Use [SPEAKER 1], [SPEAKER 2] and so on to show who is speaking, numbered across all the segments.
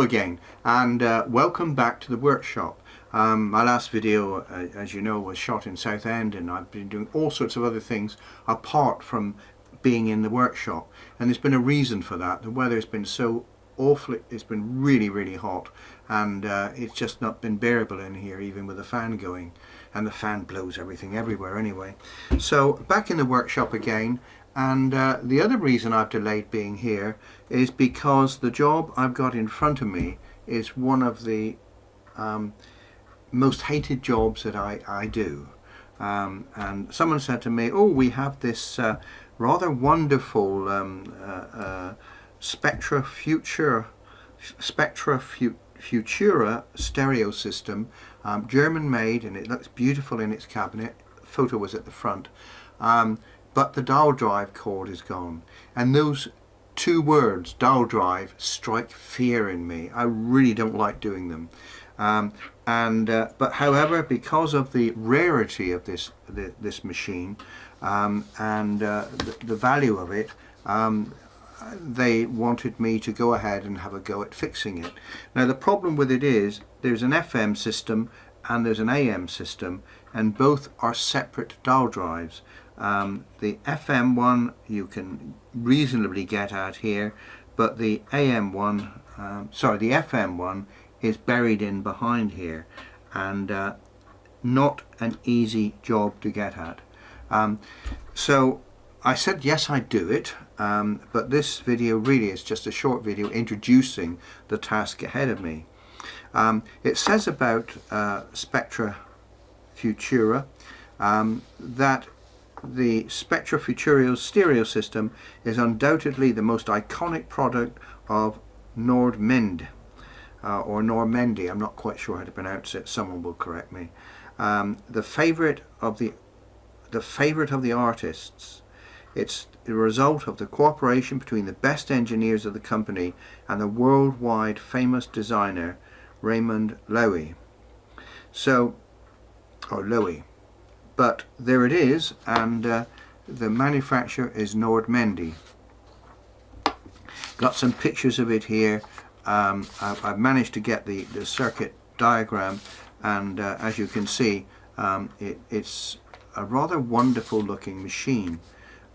[SPEAKER 1] again, and welcome back to the workshop. My last video, as you know, was shot in Southend, and I've been doing all sorts of other things apart from being in the workshop, and there's been a reason for that. The weather's been so awful, it's been really hot, and it's just not been bearable in here even with the fan going, and the fan blows everything everywhere anyway. So back in the workshop again. And the other reason I've delayed being here is because the job I've got in front of me is one of the most hated jobs that I do. And someone said to me, oh, we have this rather wonderful Spectra Futura stereo system, German made, and it looks beautiful in its cabinet. The photo was at the front. But the dial drive cord is gone, and those two words, dial drive, strike fear in me. I really don't like doing them. But however, because of the rarity of this machine and the value of it, they wanted me to go ahead and have a go at fixing it. Now the problem with it is there's an FM system and there's an AM system, and both are separate dial drives. The FM one you can reasonably get at here, but the AM one, the FM one is buried in behind here, and not an easy job to get at. So I said yes, I'd do it, but this video really is just a short video introducing the task ahead of me. It says about Spectra Futura that the Spectra Futura stereo system is undoubtedly the most iconic product of NordMend, or NordMendy. I'm not quite sure how to pronounce it. Someone will correct me. The favorite of the artists. It's the result of the cooperation between the best engineers of the company and the worldwide famous designer Raymond Loewy. Loewy. But there it is, and the manufacturer is NordMendy. Got some pictures of it here. I've managed to get the circuit diagram, and as you can see, it's a rather wonderful looking machine.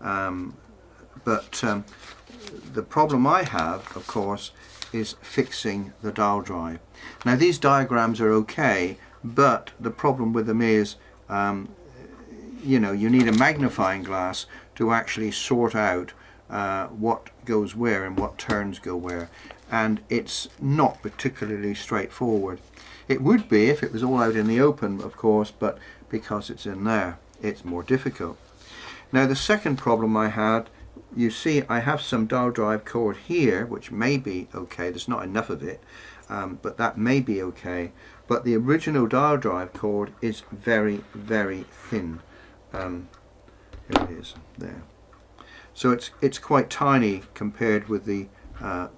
[SPEAKER 1] But the problem I have, of course, is fixing the dial drive. Now these diagrams are okay, but the problem with them is you know, you need a magnifying glass to actually sort out what goes where and what turns go where, and it's not particularly straightforward. It would be if it was all out in the open, of course, but because it's in there, it's more difficult. Now the second problem I had, you see I have some dial drive cord here, which may be okay. There's not enough of it, but that may be okay. But the original dial drive cord is very thin. Here it is there. So it's quite tiny compared with the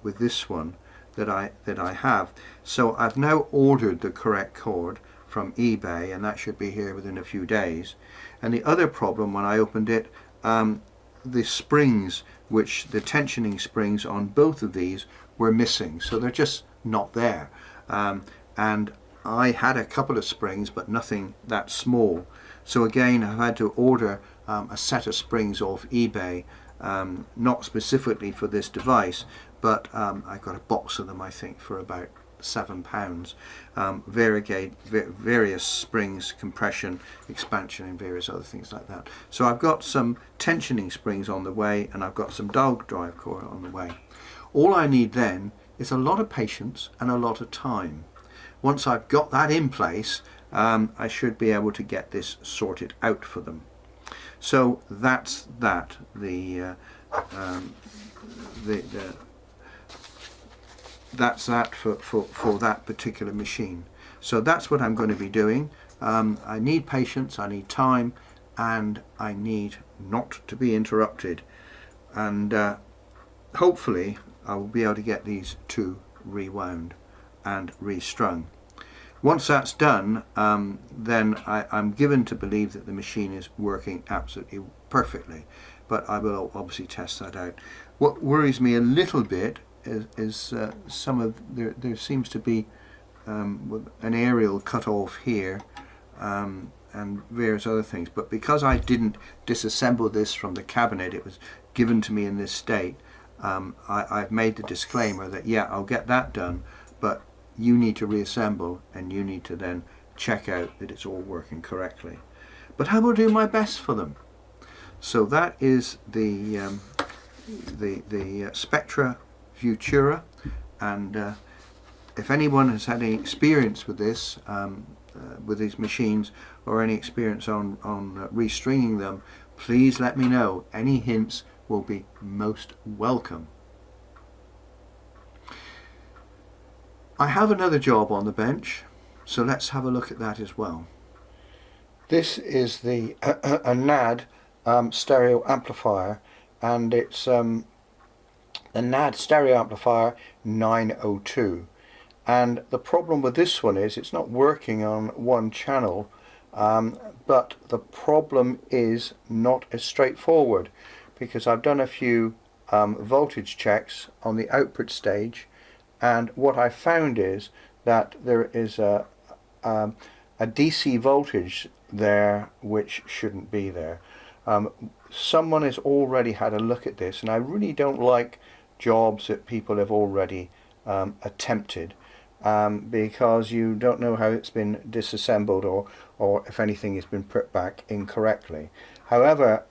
[SPEAKER 1] with this one that I have. So I've now ordered the correct cord from eBay, and that should be here within a few days. And the other problem, when I opened it, the springs, the tensioning springs on both of these were missing, so they're just not there. And I had a couple of springs, but nothing that small. So again, I've had to order a set of springs off eBay, not specifically for this device, but I got a box of them, I think, for about £7. Various springs, compression, expansion, and various other things like that. So I've got some tensioning springs on the way, and I've got some dial drive cord on the way. All I need then is a lot of patience and a lot of time. Once I've got that in place, I should be able to get this sorted out for them. So that's that. That's that for that particular machine. So that's what I'm going to be doing. I need patience, I need time, and I need not to be interrupted. And hopefully I will be able to get these two rewound and restrung. Once that's done, then I'm given to believe that the machine is working absolutely perfectly, but I will obviously test that out. What worries me a little bit is some of there seems to be an aerial cut off here, and various other things, but because I didn't disassemble this from the cabinet, it was given to me in this state. I've made the disclaimer that yeah, I'll get that done, but you need to reassemble and you need to then check out that it's all working correctly. But I will do my best for them. So that is the Spectra Futura, and if anyone has had any experience with this, with these machines, or any experience on restringing them, please let me know. Any hints will be most welcome. I have another job on the bench, so let's have a look at that as well. This is the a NAD stereo amplifier, and it's a NAD stereo amplifier 902. And the problem with this one is it's not working on one channel, but the problem is not as straightforward, because I've done a few voltage checks on the output stage, and what I found is that there is a DC voltage there which shouldn't be there. Someone has already had a look at this, and I really don't like jobs that people have already attempted, because you don't know how it's been disassembled, or if anything has been put back incorrectly. However,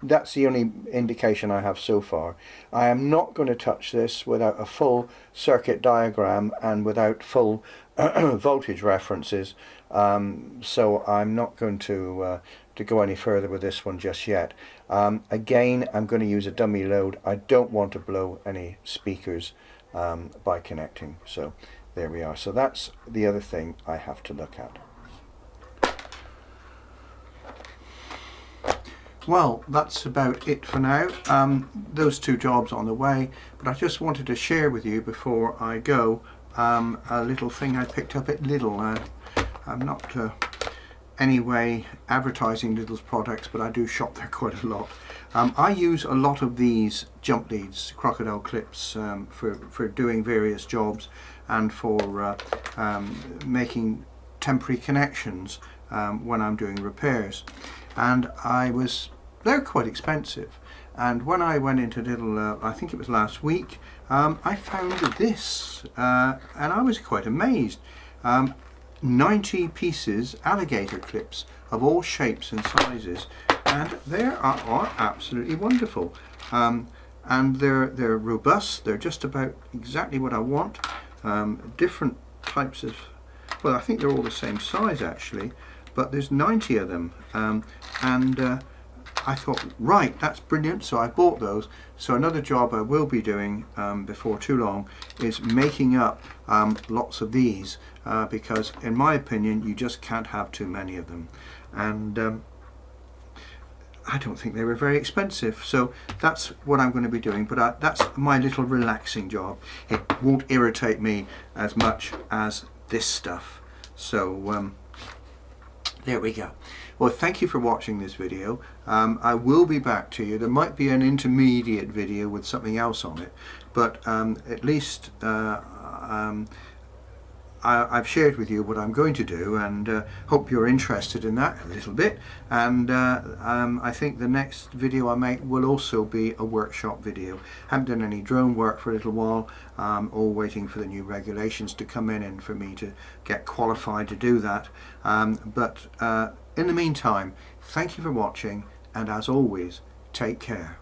[SPEAKER 1] that's the only indication I have so far. I am not going to touch this without a full circuit diagram and without full voltage references, so I'm not going to go any further with this one just yet. Again, I'm going to use a dummy load. I don't want to blow any speakers by connecting, so there we are. So that's the other thing I have to look at. Well, that's about it for now. Those two jobs on the way, but I just wanted to share with you before I go a little thing I picked up at Lidl. I'm not anyway advertising Lidl's products, but I do shop there quite a lot. I use a lot of these jump leads, crocodile clips, for doing various jobs and for making temporary connections when I'm doing repairs. And they're quite expensive, and when I went into Lidl, I think it was last week, I found this, and I was quite amazed. 90 pieces, alligator clips of all shapes and sizes, and they are absolutely wonderful, and they're robust. They're just about exactly what I want. Different types of, well, I think they're all the same size actually, but there's 90 of them, and I thought, right, that's brilliant, so I bought those. So another job I will be doing before too long is making up lots of these, because in my opinion you just can't have too many of them, and I don't think they were very expensive, so that's what I'm going to be doing. But that's my little relaxing job. It won't irritate me as much as this stuff, so there we go. Well, thank you for watching this video. I will be back to you. There might be an intermediate video with something else on it, but at least I've shared with you what I'm going to do, and hope you're interested in that a little bit. And I think the next video I make will also be a workshop video. Haven't done any drone work for a little while, all waiting for the new regulations to come in and for me to get qualified to do that. But in the meantime, thank you for watching, and as always, take care.